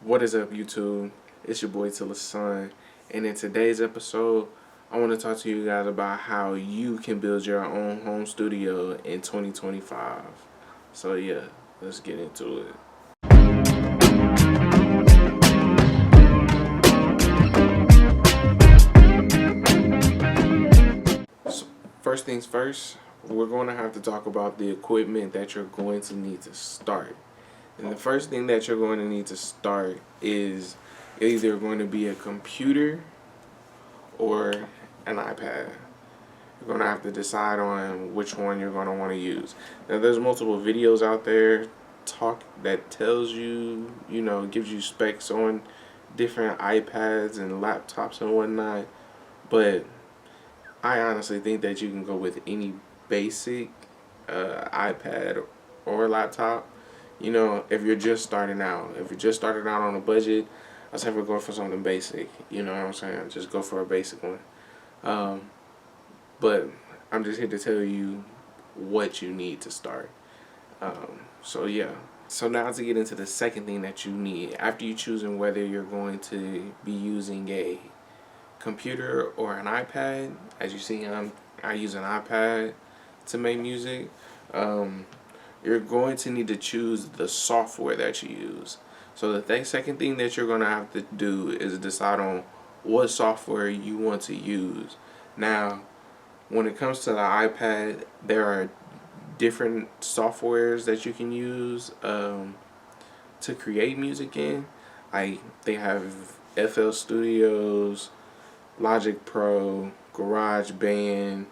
What is up, YouTube? It's your boy Tilla Son, and in today's episode, I want to talk to you guys about how you can build your own home studio in 2025. So yeah, let's get into it. So first things first, we're going to have to talk about the equipment that you're going to need to start. And the first thing that you're going to need to start is either going to be a computer or an iPad. You're going to have to decide on which one you're going to want to use. Now, there's multiple videos out there that tells you, gives you specs on different iPads and laptops and whatnot. But I honestly think that you can go with any basic iPad or laptop. If you're just starting out. If you're just starting out on a budget, I say go for something basic. You know what I'm saying? Just go for a basic one. But I'm just here to tell you what you need to start. So yeah. So now to get into the second thing that you need, after you choosing whether you're going to be using a computer or an iPad. As you see, I use an iPad to make music. You're going to need to choose the software that you use. So the second thing that you're going to have to do is decide on what software you want to use. Now, when it comes to the iPad, there are different softwares that you can use to create music in. They have FL Studios, Logic Pro, GarageBand,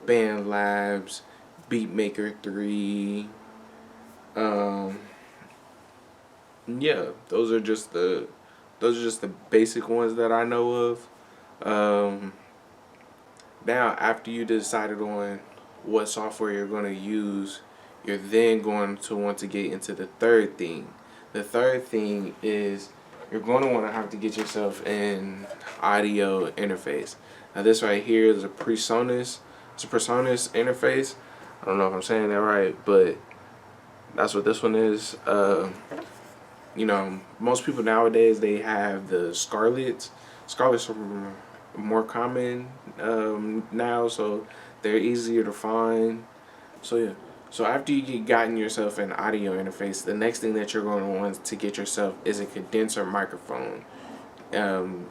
BandLabs, Beatmaker 3. Yeah, those are just the basic ones that I know of. Now, after you decided on what software you're going to use, you're then going to want to get into the third thing. The third thing is you're going to want to have to get yourself an audio interface. Now, this right here is a PreSonus. It's a PreSonus interface. I don't know if I'm saying that right, but that's what this one is. Most people nowadays, they have the Scarletts. Scarletts are more common now, so they're easier to find. So yeah. So after you gotten yourself an audio interface, the next thing that you're going to want to get yourself is a condenser microphone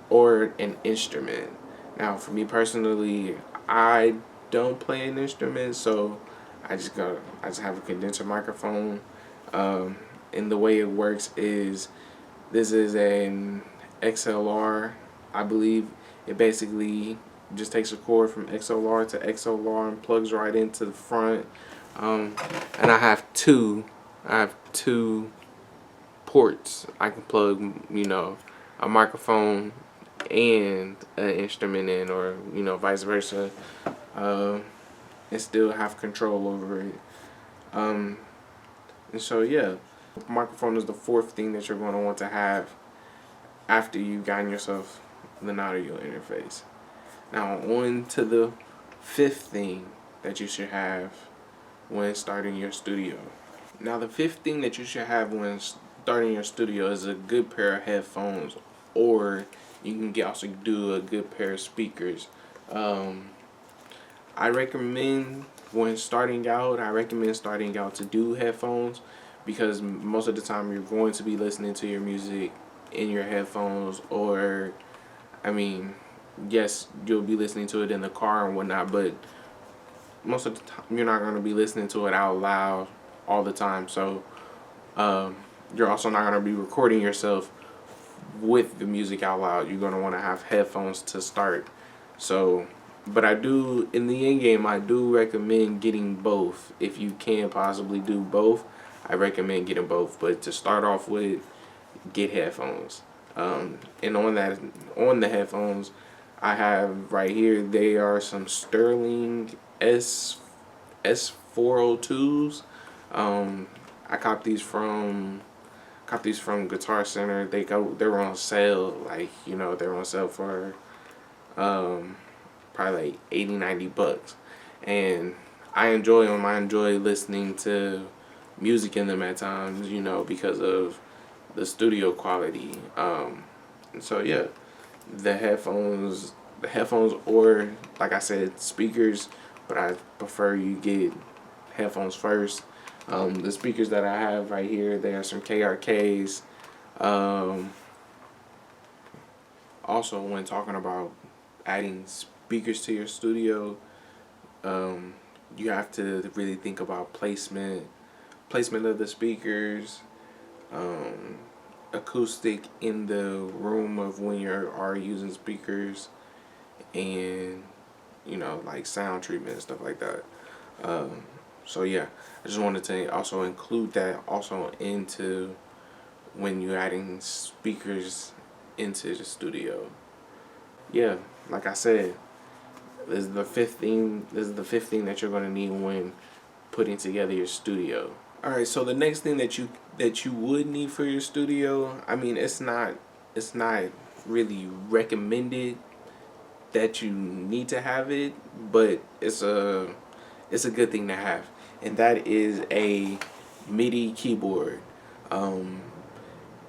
or an instrument. Now, for me personally, I don't play an instrument, so I just have a condenser microphone. And the way it works is this is an XLR, I believe. It basically just takes a cord from XLR to XLR and plugs right into the front. And I have two ports. I can plug, a microphone and an instrument in, or vice versa, and still have control over it. And so yeah, microphone is the fourth thing that you're going to want to have after you've gotten yourself an audio interface. Now on to the fifth thing that you should have when starting your studio. Now the fifth thing that you should have when starting your studio is a good pair of headphones, or you can also do a good pair of speakers. I recommend starting out to do headphones, because most of the time you're going to be listening to your music in your headphones, or yes, you'll be listening to it in the car and whatnot, but most of the time you're not going to be listening to it out loud all the time. So you're also not going to be recording yourself with the music out loud. You're going to want to have headphones to start. So, but in the end game, I do recommend getting both. If you can possibly do both, I recommend getting both. But to start off with, get headphones. And on the headphones, I have right here, they are some Sterling S402s. I copped these from Guitar Center. They were on sale, they were on sale for probably like $80-$90, and I enjoy them. I enjoy listening to music in them at times, because of the studio quality. And so yeah, the headphones, or like I said, speakers, but I prefer you get headphones first. The speakers that I have right here, they are some KRKs. Um, Also, when talking about adding speakers to your studio, um, you have to really think about placement of the speakers, um, acoustic in the room of when you are using speakers, and like sound treatment and stuff like that. Um, so yeah, I just wanted to also include that also into when you're adding speakers into the studio. Yeah, like I said, this is the fifth thing. This is the fifth thing that you're gonna need when putting together your studio. All right, so the next thing that you would need for your studio, I mean, it's not really recommended that you need to have it, but it's a good thing to have, and that is a MIDI keyboard. Um,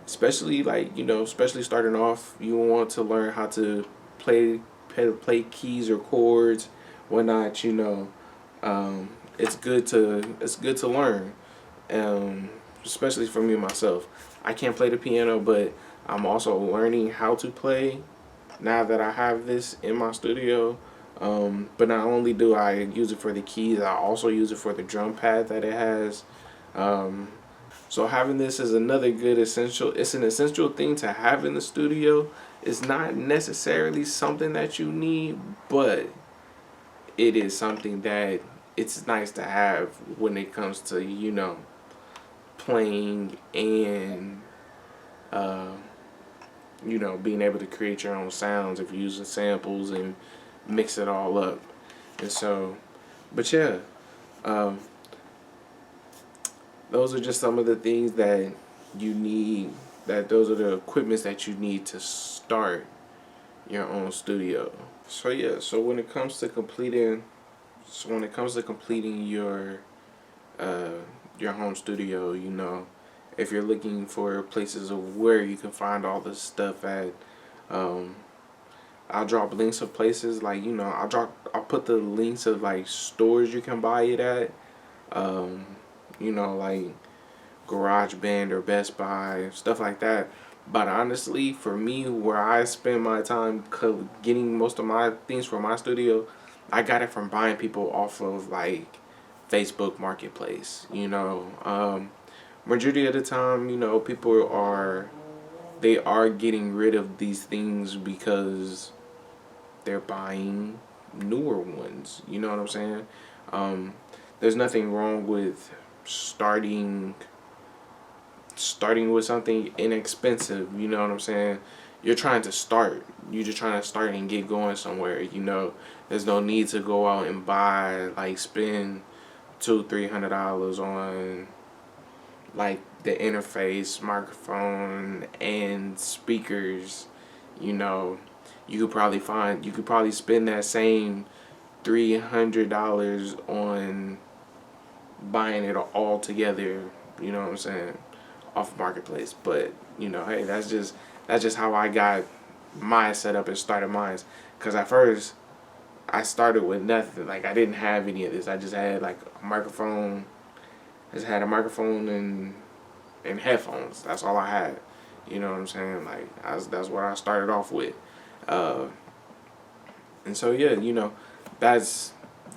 Especially especially starting off, you want to learn how to play keys or chords, whatnot. It's good to learn. Especially for me myself, I can't play the piano, but I'm also learning how to play now that I have this in my studio. But not only do I use it for the keys, I also use it for the drum pad that it has. Um, so having this is another good essential. It's an essential thing to have in the studio. It's not necessarily something that you need, but it is something that it's nice to have when it comes to playing and uh, being able to create your own sounds if you're using samples and mix it all up. And so, but yeah, um, those are just some of the things that you need. That those are the equipments that you need to start your own studio. So yeah, so when it comes to completing uh, your home studio, if you're looking for places of where you can find all this stuff at, um, I'll drop links of places like I'll put the links of like stores you can buy it at, um, like GarageBand or Best Buy, stuff like that. But honestly, for me, where I spend my time getting most of my things for my studio, I got it from buying people off of like Facebook Marketplace. Majority of the time, people are getting rid of these things because they're buying newer ones. You know what I'm saying? Um, there's nothing wrong with starting with something inexpensive. You know what I'm saying? You're trying to start. You're just trying to start and get going somewhere. There's no need to go out and buy spend $200-300 on like the interface, microphone, and speakers. You know, you could probably spend that same $300 on buying it all together. You know what I'm saying? Off marketplace. But hey, that's just how I got my setup and started mine. Cause at first I started with nothing. Like I didn't have any of this. I just had like a microphone. I just had a microphone and headphones. That's all I had. You know what I'm saying? That's what I started off with. Uh, and so yeah, that's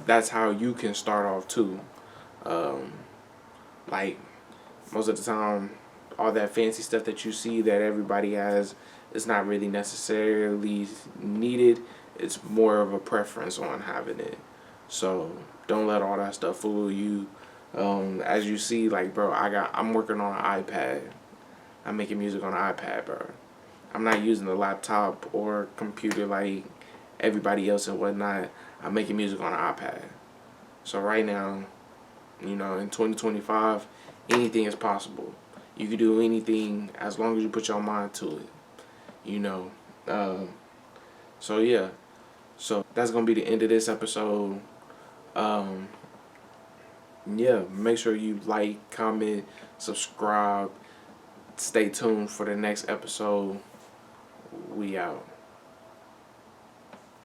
that's how you can start off too. Um, like most of the time, all that fancy stuff that you see that everybody has is not really necessarily needed. It's more of a preference on having it. So don't let all that stuff fool you. As you see, like bro, I'm working on an iPad. I'm making music on an iPad, bro. I'm not using a laptop or computer like everybody else and whatnot. I'm making music on an iPad. So right now, in 2025, anything is possible. You can do anything as long as you put your mind to it. You know. Um, so yeah. So that's gonna be the end of this episode. Um, yeah, make sure you like, comment, subscribe. Stay tuned for the next episode. We out.